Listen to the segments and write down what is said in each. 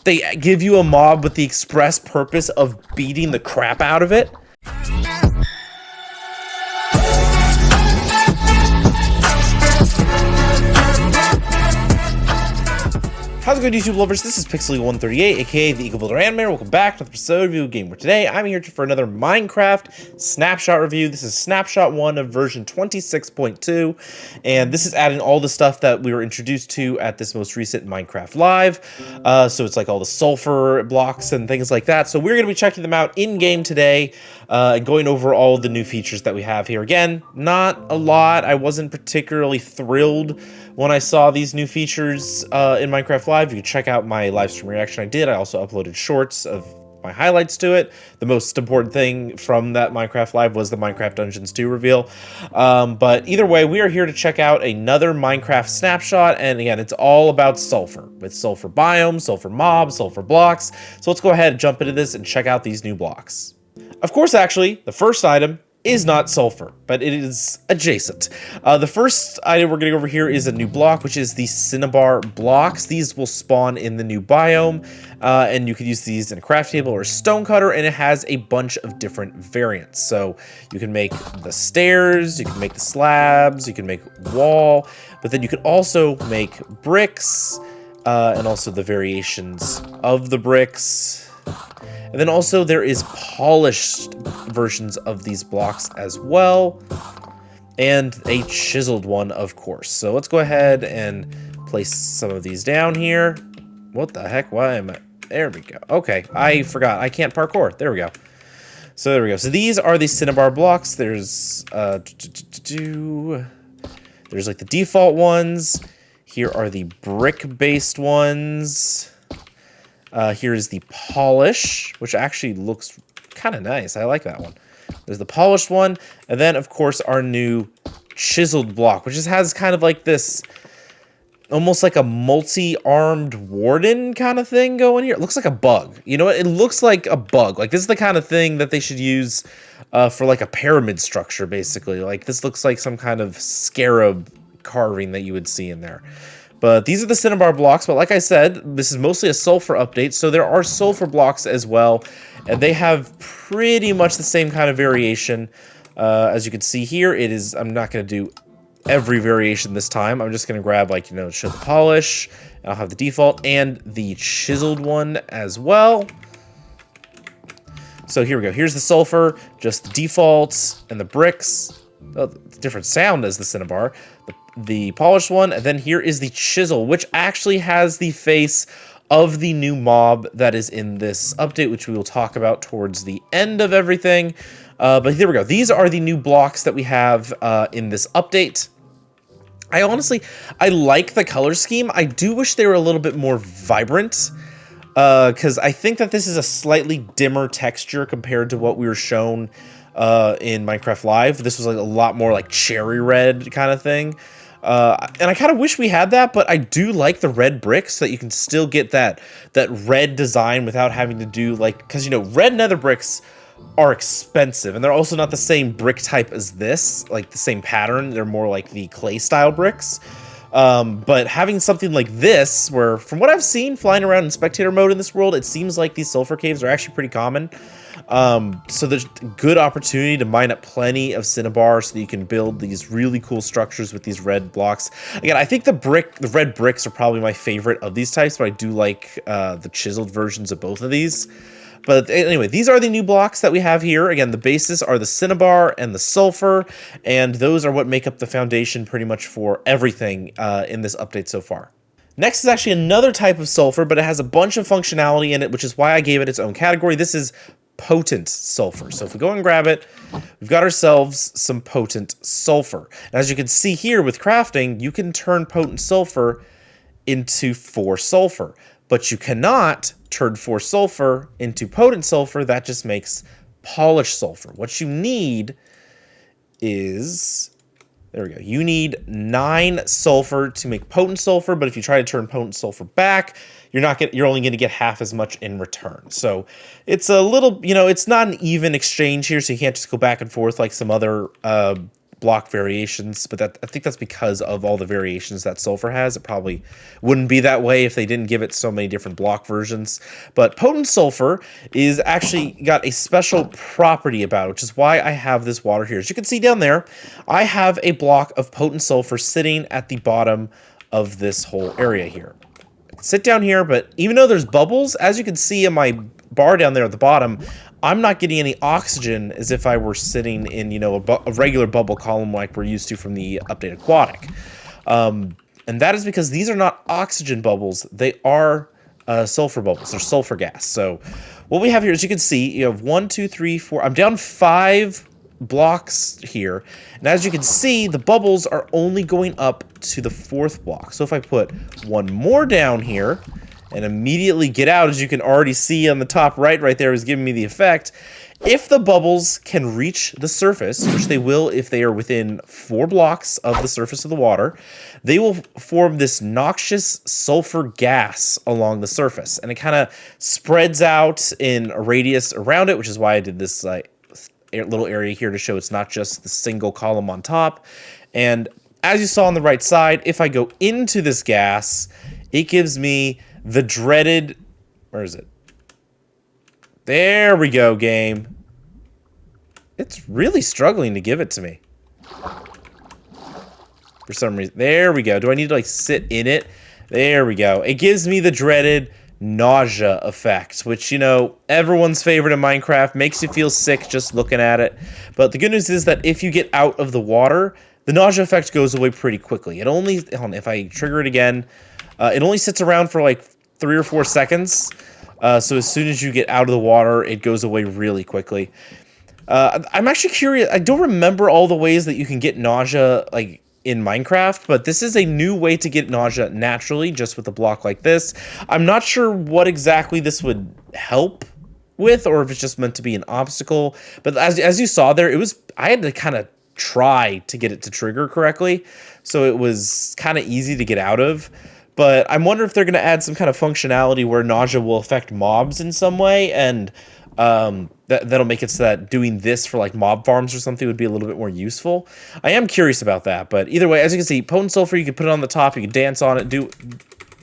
They give you a mob with the express purpose of beating the crap out of it. How's it going, YouTube lovers? This is Pixely138, aka the Eagle Builder Animator. Welcome back to the episode review of Game Where today I'm here for another Minecraft Snapshot review. This is Snapshot 1 of version 26.2, and this is adding all the stuff that we were introduced to at this most recent Minecraft Live. So it's like all the sulfur blocks and things like that. So we're going to be checking them out in-game today, and going over all the new features that we have here. Again, not a lot. I wasn't particularly thrilled when I saw these new features in Minecraft Live. You can check out my live stream reaction I did. I also uploaded shorts of my highlights to it. The most important thing from that Minecraft Live was the Minecraft Dungeons 2 reveal. But either way, we are here to check out another Minecraft snapshot. And again, it's all about sulfur, with sulfur biome, sulfur mobs, sulfur blocks. So let's go ahead and jump into this and check out these new blocks. Of course, actually, the first item is not sulfur, but it is adjacent. The first item we're getting over here is a new block, which is the Cinnabar blocks. These will spawn in the new biome, and you can use these in a craft table or a stone cutter, and it has a bunch of different variants. So you can make the stairs, you can make the slabs, you can make wall, but then you can also make bricks, and also the variations of the bricks. And then also there is polished versions of these blocks as well, and a chiseled one, of course. So let's go ahead and place some of these down here. What the heck? Why am I? There we go. Okay, I forgot. I can't parkour. There we go. So there we go. So these are the Cinnabar blocks. There's there's like the default ones. Here are the brick-based ones. Here is the polish, which actually looks kind of nice. I like that one. There's the polished one, and then of course our new chiseled block, which just has kind of like this, almost like a multi-armed warden kind of thing going here. It looks like a bug. You know what? It looks like a bug. Like this is the kind of thing that they should use for like a pyramid structure, basically. Like this looks like some kind of scarab carving that you would see in there. But these are the Cinnabar blocks, but like I said, this is mostly a sulfur update, so there are sulfur blocks as well, and they have pretty much the same kind of variation. As you can see here, it is, I'm not going to do every variation this time. I'm just going to grab, like, you know, show the polish, and I'll have the default and the chiseled one as well. So here we go. Here's the sulfur, just the defaults and the bricks. Oh, different sound as the Cinnabar. The polished one, and then here is the chisel, which actually has the face of the new mob that is in this update, which we will talk about towards the end of everything. But here we go. These are the new blocks that we have in this update. I like the color scheme. I do wish they were a little bit more vibrant, because I think that this is a slightly dimmer texture compared to what we were shown in Minecraft Live. This was like a lot more like cherry red kind of thing. And I kind of wish we had that, but I do like the red bricks so that you can still get that red design without having to do like, because you know, red nether bricks are expensive, and they're also not the same brick type as this, like the same pattern. They're more like the clay style bricks. But having something like this, where from what I've seen flying around in spectator mode in this world, it seems like these sulfur caves are actually pretty common. So there's a good opportunity to mine up plenty of Cinnabar so that you can build these really cool structures with these red blocks. Again, I think the red bricks are probably my favorite of these types, but I do like the chiseled versions of both of these. But anyway, these are the new blocks that we have here. Again, the bases are the Cinnabar and the sulfur, and those are what make up the foundation pretty much for everything in this update so far. Next is actually another type of sulfur, but it has a bunch of functionality in it, which is why I gave it its own category. This is potent sulfur. So if we go and grab it, we've got ourselves some potent sulfur. And as you can see here with crafting, you can turn potent sulfur into 4 sulfur, but you cannot turn 4 sulfur into potent sulfur. That just makes polished sulfur. What you need is, there we go. You need 9 sulfur to make potent sulfur, but if you try to turn potent sulfur back, you're only going to get half as much in return. So it's a little, you know, it's not an even exchange here, so you can't just go back and forth like some other block variations, but I think that's because of all the variations that Sulfur has. It probably wouldn't be that way if they didn't give it so many different block versions. But Potent Sulfur is actually got a special property about it, which is why I have this water here. As you can see down there, I have a block of Potent Sulfur sitting at the bottom of this whole area here. I can sit down here, but even though there's bubbles, as you can see in my bar down there at the bottom, I'm not getting any oxygen as if I were sitting in, you know, a regular bubble column like we're used to from the update aquatic. And that is because these are not oxygen bubbles. They are sulfur bubbles. They're sulfur gas. So what we have here, as you can see, you have 1, 2, 3, 4. I'm down 5 blocks here. And as you can see, the bubbles are only going up to the 4th block. So if I put one more down here and immediately get out, as you can already see on the top right there is giving me the effect. If the bubbles can reach the surface, which they will if they are within 4 blocks of the surface of the water, they will form this noxious sulfur gas along the surface. And it kind of spreads out in a radius around it, which is why I did this little area here to show it's not just the single column on top. And as you saw on the right side, if I go into this gas, it gives me the dreaded, where is it? There we go, game. It's really struggling to give it to me. For some reason. There we go. Do I need to like sit in it? There we go. It gives me the dreaded nausea effect, which, you know, everyone's favorite in Minecraft. Makes you feel sick just looking at it. But the good news is that if you get out of the water, the nausea effect goes away pretty quickly. It only, if I trigger it again, it only sits around for like 3 or 4 seconds. So as soon as you get out of the water, it goes away really quickly. I'm actually curious. I don't remember all the ways that you can get nausea like in Minecraft, but this is a new way to get nausea naturally, just with a block like this. I'm not sure what exactly this would help with, or if it's just meant to be an obstacle. But as you saw there, I had to kind of try to get it to trigger correctly, so it was kind of easy to get out of. But I'm wondering if they're going to add some kind of functionality where nausea will affect mobs in some way, and that'll make it so that doing this for like mob farms or something would be a little bit more useful. I am curious about that, but either way, as you can see, Potent Sulfur, you can put it on the top, you can dance on it, do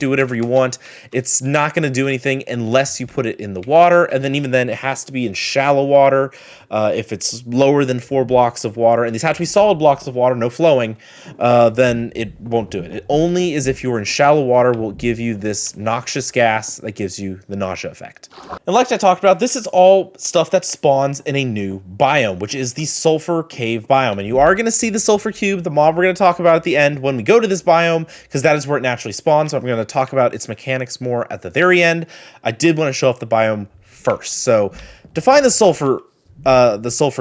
whatever you want. It's not going to do anything unless you put it in the water, and then even then it has to be in shallow water. If it's lower than 4 blocks of water, and these have to be solid blocks of water, no flowing, then it won't do it. It only is if you are in shallow water will give you this noxious gas that gives you the nausea effect. And like I talked about, this is all stuff that spawns in a new biome, which is the Sulfur Cave biome. And you are going to see the Sulfur Cube, the mob we're going to talk about at the end when we go to this biome, because that is where it naturally spawns. So I'm going to talk about its mechanics more at the very end. I did want to show off the biome first. So to find the Sulfur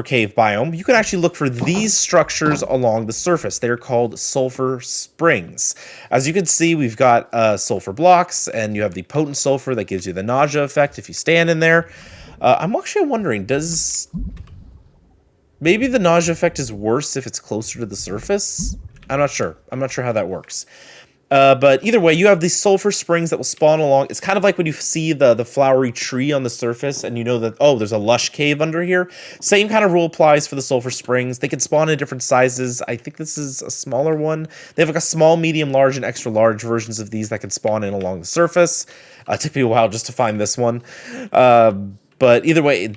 Cave biome, you can actually look for these structures along the surface. They're called sulfur springs. As you can see, we've got sulfur blocks, and you have the potent sulfur that gives you the nausea effect if you stand in there. I'm actually wondering, maybe the nausea effect is worse if it's closer to the surface? I'm not sure. I'm not sure how that works. But either way, you have these sulfur springs that will spawn along. It's kind of like when you see the flowery tree on the surface and you know that, oh, there's a lush cave under here. Same kind of rule applies for the sulfur springs. They can spawn in different sizes. I think this is a smaller one. They have like a small, medium, large, and extra large versions of these that can spawn in along the surface. It took me a while just to find this one. But either way,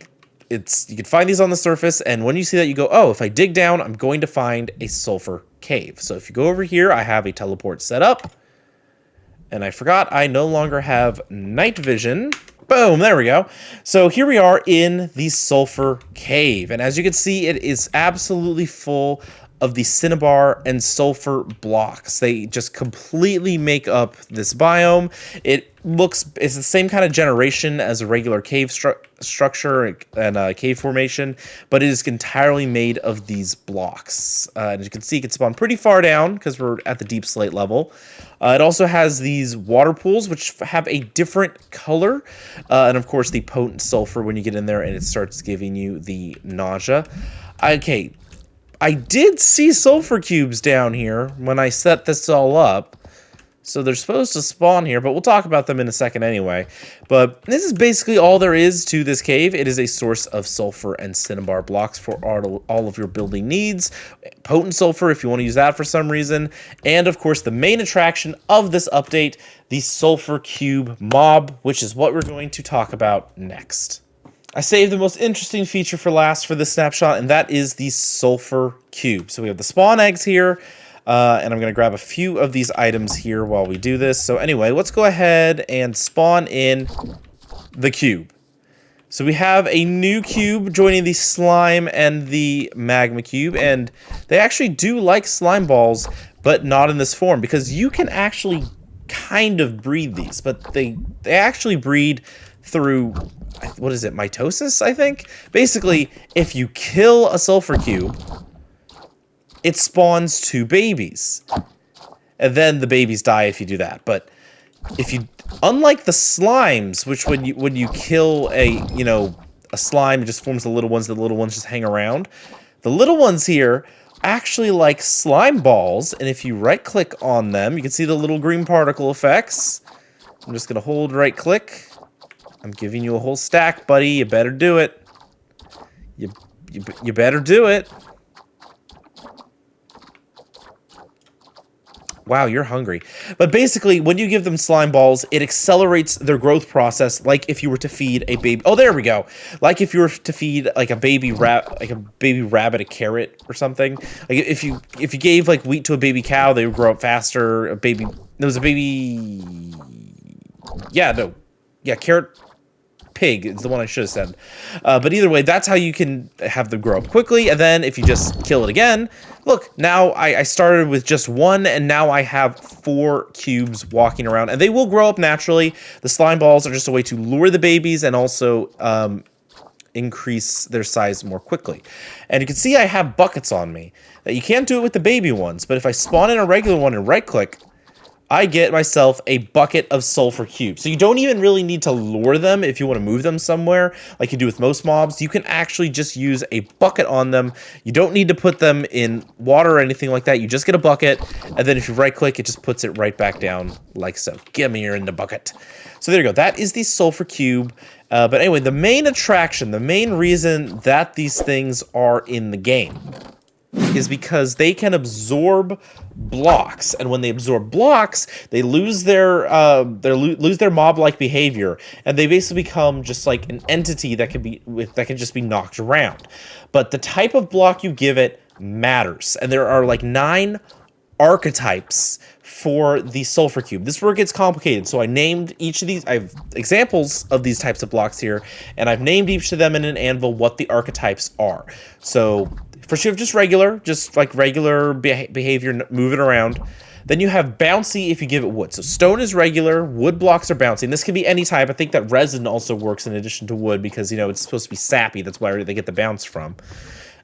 you can find these on the surface, and when you see that, you go, oh, if I dig down, I'm going to find a sulfur cave. So if you go over here, I have a teleport set up, and I forgot I no longer have night vision. Boom, there we go. So here we are in the Sulfur Cave, and as you can see, it is absolutely full of the Cinnabar and Sulfur blocks. They just completely make up this biome. It's the same kind of generation as a regular cave structure and cave formation, but it is entirely made of these blocks. And as you can see, it can spawn pretty far down because we're at the deep slate level. It also has these water pools, which have a different color. And of course, the potent sulfur when you get in there and it starts giving you the nausea. Okay. I did see sulfur cubes down here when I set this all up. So they're supposed to spawn here, but we'll talk about them in a second anyway. But this is basically all there is to this cave. It is a source of sulfur and cinnabar blocks for all of your building needs. Potent sulfur if you want to use that for some reason. And of course, the main attraction of this update, the Sulfur Cube mob, which is what we're going to talk about next. I saved the most interesting feature for last for this snapshot, and that is the Sulfur Cube. So we have the spawn eggs here. And I'm going to grab a few of these items here while we do this. So anyway, let's go ahead and spawn in the cube. So we have a new cube joining the slime and the magma cube. And they actually do like slime balls, but not in this form. Because you can actually kind of breed these. But they actually breed through, what is it, mitosis, I think? Basically, if you kill a sulfur cube, it spawns 2 babies, and then the babies die if you do that. But if you, unlike the slimes, which when you kill a slime, it just forms the little ones. The little ones just hang around. The little ones here actually like slime balls, and if you right-click on them, you can see the little green particle effects. I'm just gonna hold right-click. I'm giving you a whole stack, buddy. You better do it. You better do it. Wow, you're hungry. But basically, when you give them slime balls, it accelerates their growth process, like if you were to feed a baby. Oh, there we go. Like if you were to feed like a baby rabbit a carrot or something. Like if you gave like wheat to a baby cow, they would grow up faster. Carrot pig is the one I should have said. But either way, that's how you can have them grow up quickly. And then if you just kill it again, look, now I started with just 1, and now I have 4 cubes walking around, and they will grow up naturally. The slime balls are just a way to lure the babies and also increase their size more quickly. And you can see I have buckets on me. You can't do it with the baby ones, but if I spawn in a regular one and right-click, I get myself a bucket of sulfur cubes. So you don't even really need to lure them if you want to move them somewhere like you do with most mobs. You can actually just use a bucket on them. You don't need to put them in water or anything like that. You just get a bucket, and then if you right click, it just puts it right back down like so. Give me your in the bucket. So there you go. That is the sulfur cube. But anyway, the main attraction, the main reason that these things are in the game is because they can absorb blocks, and when they absorb blocks, they lose their mob-like behavior, and they basically become just like an entity that can just be knocked around. But the type of block you give it matters, and there are like 9 archetypes for the sulfur cube. This is where it gets complicated. So I named each of these. I have examples of these types of blocks here, and I've named each of them in an anvil what the archetypes are. So first you have just regular behavior, moving around. Then you have bouncy if you give it wood. So stone is regular, wood blocks are bouncy. And this can be any type. I think that resin also works in addition to wood because, it's supposed to be sappy. That's where they get the bounce from.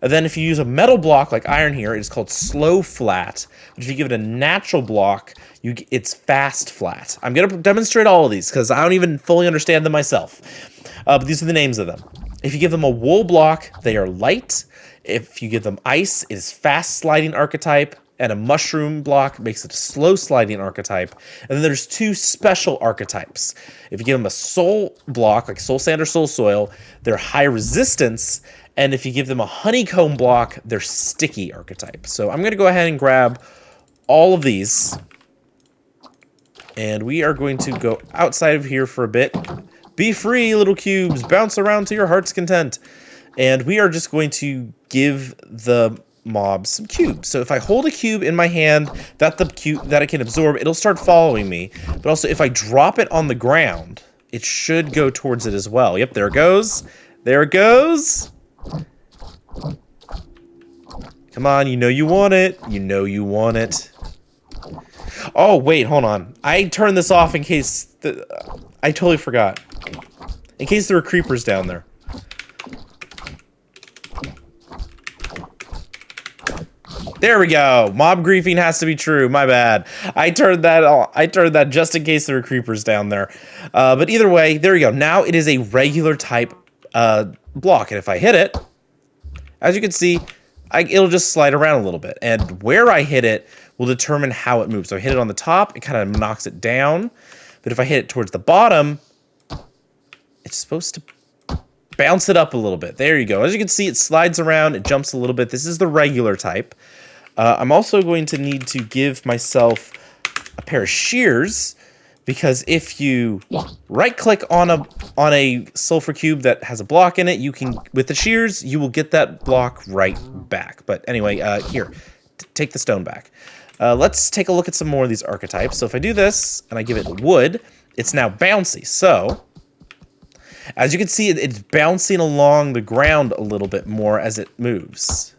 And then if you use a metal block like iron here, it's called slow flat. But if you give it a natural block, it's fast flat. I'm going to demonstrate all of these because I don't even fully understand them myself. But these are the names of them. If you give them a wool block, they are light. If you give them ice, it is fast sliding archetype. And a mushroom block makes it a slow sliding archetype. And then there's 2 special archetypes. If you give them a soul block, like soul sand or soul soil, they're high resistance. And if you give them a honeycomb block, they're sticky archetype. So I'm going to go ahead and grab all of these. And we are going to go outside of here for a bit. Be free, little cubes. Bounce around to your heart's content. And we are just going to give the mob some cubes. So if I hold a cube in my hand that it can absorb, it'll start following me. But also if I drop it on the ground, it should go towards it as well. Yep, there it goes. There it goes. Come on, you know you want it. You know you want it. Oh, wait, hold on. I turned this off in case I totally forgot. In case there were creepers down there. There we go. Mob griefing has to be true. My bad. I turned that on. I turned that just in case there were creepers down there. But either way, there you go. Now it is a regular type block. And if I hit it, as you can see, it'll just slide around a little bit. And where I hit it will determine how it moves. So I hit it on the top, it kind of knocks it down. But if I hit it towards the bottom, it's supposed to bounce it up a little bit. There you go. As you can see, it slides around, it jumps a little bit. This is the regular type. I'm also going to need to give myself a pair of shears, because if you right-click on a sulfur cube that has a block in it, you can, with the shears, you will get that block right back. But anyway, here, take the stone back. Let's take a look at some more of these archetypes. So if I do this and I give it wood, it's now bouncy. So as you can see, it's bouncing along the ground a little bit more as it moves.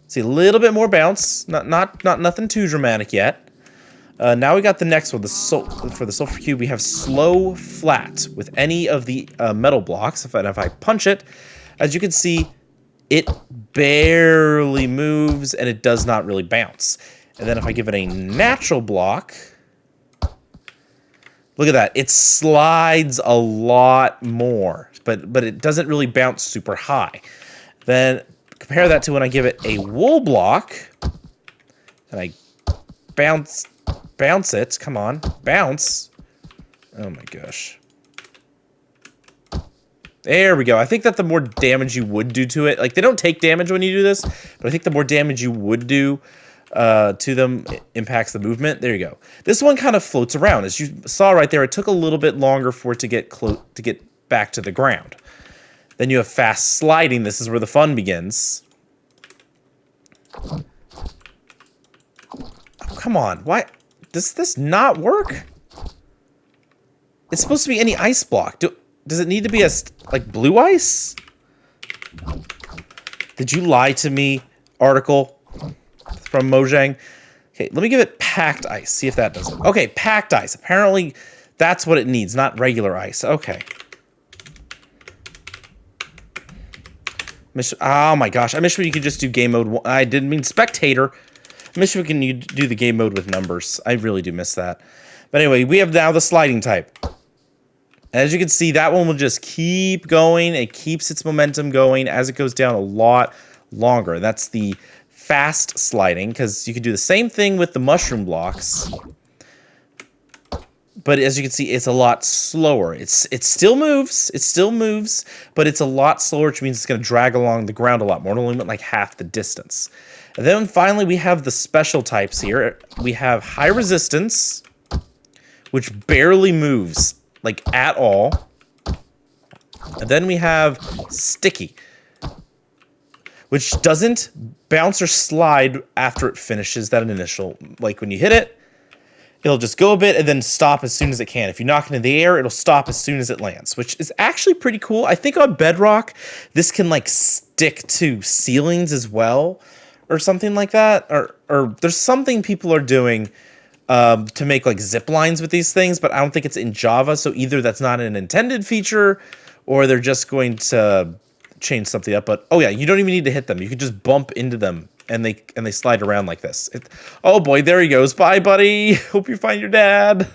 See, a little bit more bounce, not nothing too dramatic yet. Now we got the next one. For the sulfur cube, we have slow flat with any of the metal blocks. If I punch it, as you can see, it barely moves and it does not really bounce. And then if I give it a natural block, look at that. It slides a lot more, but it doesn't really bounce super high. Then compare that to when I give it a wool block and I bounce it. Come on, bounce. Oh my gosh. There we go. I think that the more damage you would do to it, like they don't take damage when you do this, but I think the more damage you would do to them impacts the movement. There you go. This one kind of floats around. As you saw right there, it took a little bit longer for it to get back to the ground. Then you have fast sliding. This is where the fun begins. Oh, come on. Why does this not work? It's supposed to be any ice block. Does it need to be like blue ice? Did you lie to me, article from Mojang? Okay, let me give it packed ice. See if that does it. Okay, packed ice. Apparently, that's what it needs, not regular ice. Okay. Oh my gosh, I wish you could just do game mode. I didn't mean spectator. I wish we can do the game mode with numbers. I really do miss that. But anyway, we have now the sliding type. As you can see, that one will just keep going. It keeps its momentum going as it goes down a lot longer. That's the fast sliding, because you can do the same thing with the mushroom blocks. But as you can see, it's a lot slower. It still moves. It still moves, but it's a lot slower, which means it's going to drag along the ground a lot more. It only went like half the distance. And then finally, we have the special types here. We have high resistance, which barely moves, like at all. And then we have sticky, which doesn't bounce or slide after it finishes that initial, like when you hit it, it'll just go a bit and then stop as soon as it can. If you knock it into the air, it'll stop as soon as it lands, which is actually pretty cool. I think on Bedrock, this can like stick to ceilings as well, or something like that. Or there's something people are doing to make like zip lines with these things, but I don't think it's in Java. So either that's not an intended feature, or they're just going to change something up. But oh yeah, you don't even need to hit them. You can just bump into them. And they slide around like this. Oh boy, there he goes. Bye, buddy. Hope you find your dad.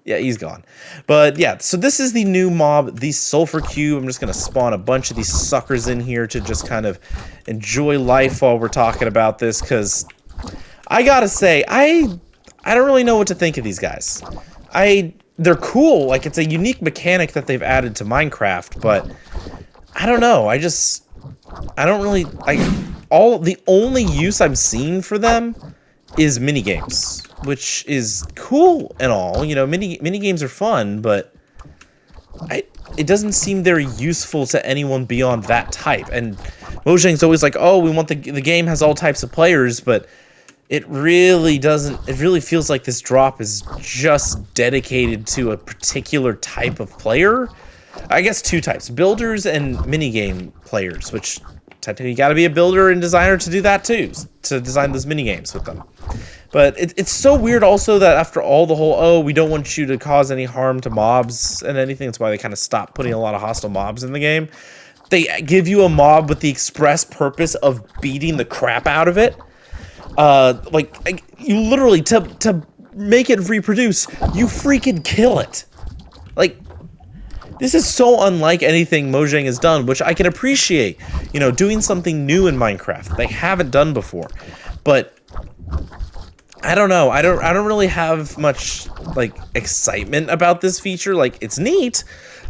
Yeah, he's gone. But yeah, so this is the new mob, the Sulfur Cube. I'm just going to spawn a bunch of these suckers in here to just kind of enjoy life while we're talking about this. Because I got to say, I don't really know what to think of these guys. They're cool. Like, it's a unique mechanic that they've added to Minecraft. But I don't know. I don't really... the only use I'm seeing for them is mini games, which is cool and all. You know, mini games are fun, but it doesn't seem very useful to anyone beyond that type. And Mojang's always like, oh, we want the game has all types of players, but it really doesn't. It really feels like this drop is just dedicated to a particular type of player. I guess two types: builders and minigame players, which technically you got to be a builder and designer to do that too, to design those mini games with them. But it's so weird also that after all the whole, oh, we don't want you to cause any harm to mobs and anything, that's why they kind of stopped putting a lot of hostile mobs in the game. They give you a mob with the express purpose of beating the crap out of it. Like you literally, to make it reproduce, you freaking kill it. Like, this is so unlike anything Mojang has done, which I can appreciate, you know, doing something new in Minecraft they haven't done before. But I don't know. I don't really have much like excitement about this feature. Like, it's neat,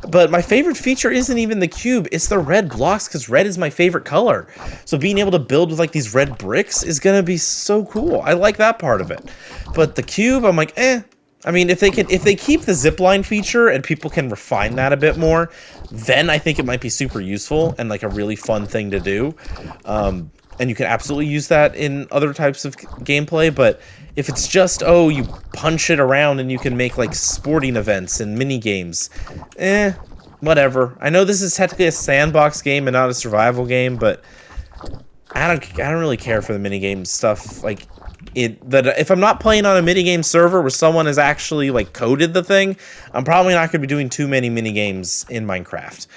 but my favorite feature isn't even the cube. It's the red blocks, because red is my favorite color. So being able to build with like these red bricks is gonna be so cool. I like that part of it. But the cube, I'm like, eh. I mean, if they keep the zipline feature and people can refine that a bit more, then I think it might be super useful and like a really fun thing to do. And you can absolutely use that in other types of gameplay, but if it's just, oh, you punch it around and you can make like sporting events and mini games, whatever. I know this is technically a sandbox game and not a survival game, but I don't really care for the mini game stuff. Like, if I'm not playing on a minigame server where someone has actually like coded the thing, I'm probably not going to be doing too many minigames in Minecraft.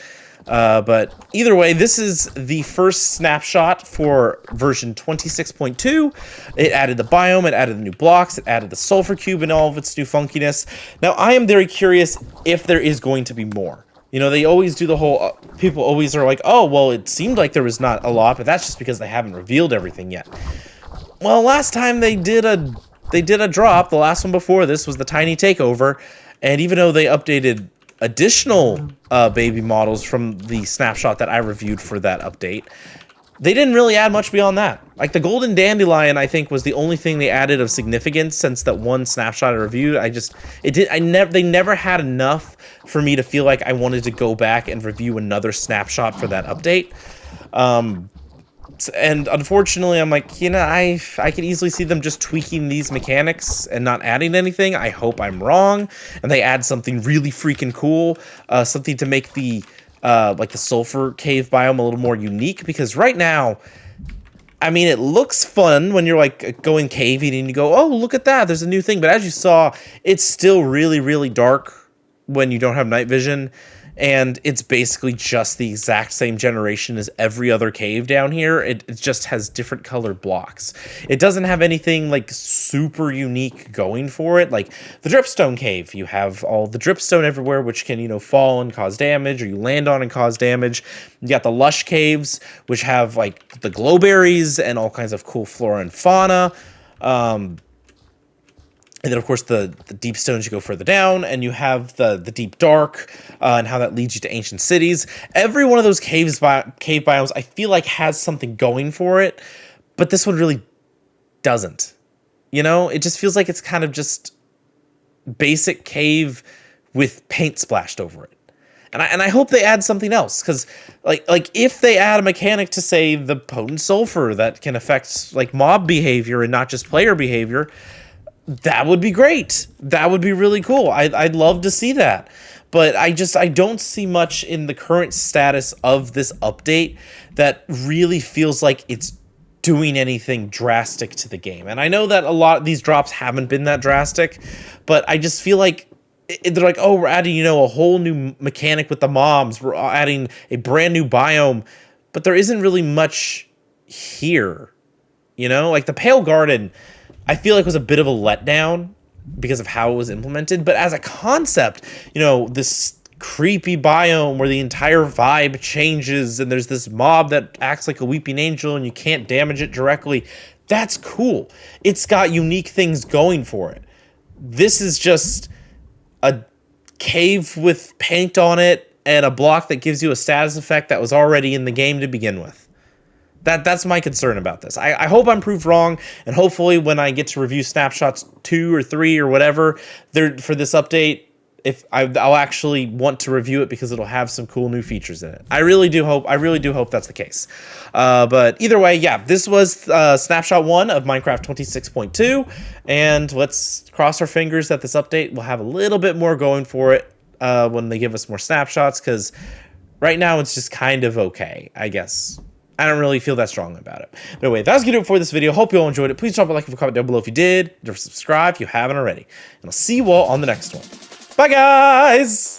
But either way, this is the first snapshot for version 26.2. It added the biome, it added the new blocks, it added the sulfur cube and all of its new funkiness. Now, I am very curious if there is going to be more. You know, they always do the whole, people always are like, oh, well, it seemed like there was not a lot, but that's just because they haven't revealed everything yet. Well, last time they did a drop, the last one before this was the tiny takeover, and even though they updated additional baby models from the snapshot that I reviewed for that update, they didn't really add much beyond that. Like the golden dandelion, I think, was the only thing they added of significance since that one snapshot I reviewed. They never had enough for me to feel like I wanted to go back and review another snapshot for that update. And unfortunately, I'm like, you know, I could easily see them just tweaking these mechanics and not adding anything. I hope I'm wrong, and they add something really freaking cool, something to make the like the sulfur cave biome a little more unique. Because right now, I mean, it looks fun when you're like going caving and you go, oh, look at that, there's a new thing. But as you saw, it's still really, really dark when you don't have night vision. And it's basically just the exact same generation as every other cave down here. It just has different colored blocks. It doesn't have anything like super unique going for it. Like the dripstone cave, you have all the dripstone everywhere, which can, you know, fall and cause damage, or you land on and cause damage. You got the lush caves, which have like the glowberries and all kinds of cool flora and fauna. And then, of course, the deep stones, you go further down, and you have the deep dark, and how that leads you to ancient cities. Every one of those cave biomes, I feel like, has something going for it, but this one really doesn't. You know, it just feels like it's kind of just basic cave with paint splashed over it. And I hope they add something else, because like if they add a mechanic to, say, the potent sulfur that can affect like mob behavior and not just player behavior, that would be great. That would be really cool. I'd love to see that. But I don't see much in the current status of this update that really feels like it's doing anything drastic to the game. And I know that a lot of these drops haven't been that drastic, but I just feel like they're like, oh, we're adding, you know, a whole new mechanic with the mobs. We're adding a brand new biome, but there isn't really much here. You know, like the Pale Garden, I feel like was a bit of a letdown because of how it was implemented. But as a concept, you know, this creepy biome where the entire vibe changes and there's this mob that acts like a weeping angel and you can't damage it directly, that's cool. It's got unique things going for it. This is just a cave with paint on it and a block that gives you a status effect that was already in the game to begin with. That's my concern about this. I hope I'm proved wrong, and hopefully when I get to review snapshots 2 or 3 or whatever for this update, I'll actually want to review it because it'll have some cool new features in it. I really do hope that's the case. But either way, yeah, this was snapshot 1 of Minecraft 26.2, and let's cross our fingers that this update will have a little bit more going for it when they give us more snapshots, because right now it's just kind of okay, I guess. I don't really feel that strongly about it. But anyway, that's going to do it for this video. Hope you all enjoyed it. Please drop a like and a comment down below if you did. Don't forget to subscribe if you haven't already. And I'll see you all on the next one. Bye, guys!